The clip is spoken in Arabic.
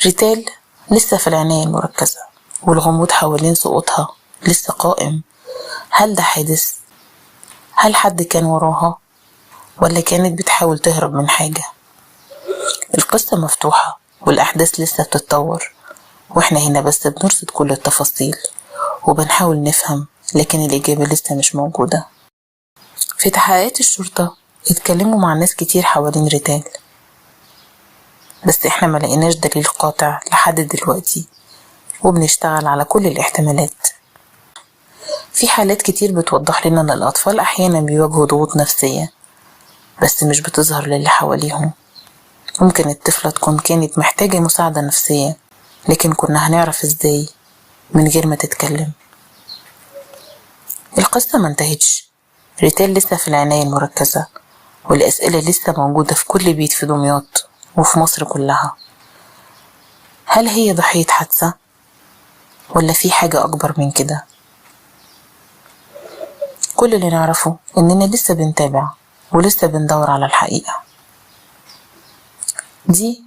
ريتال لسه في العناية المركزة، والغموض حوالين سقوطها لسه قائم. هل ده حادث؟ هل حد كان وراها؟ ولا كانت بتحاول تهرب من حاجة؟ القصة مفتوحة والأحداث لسه بتتطور، واحنا هنا بس بنرصد كل التفاصيل وبنحاول نفهم، لكن الإجابة لسه مش موجودة. في تحقيقات الشرطة اتكلموا مع ناس كتير حوالين ريتال، بس احنا ما لقيناش دليل قاطع لحد دلوقتي، وبنشتغل على كل الاحتمالات. في حالات كتير بتوضح لنا ان الأطفال أحيانا بيواجهوا ضغوط نفسية بس مش بتظهر للي حواليهم. ممكن الطفلة تكون كانت محتاجة مساعدة نفسية، لكن كنا هنعرف ازاي من غير ما تتكلم؟ القصة ما انتهتش، ريتال لسه في العناية المركزة، والأسئلة لسه موجودة في كل بيت في دمياط وفي مصر كلها. هل هي ضحية حادثة ولا في حاجة أكبر من كده؟ كل اللي نعرفه إننا لسه بنتابع ولسه بندور على الحقيقة. دي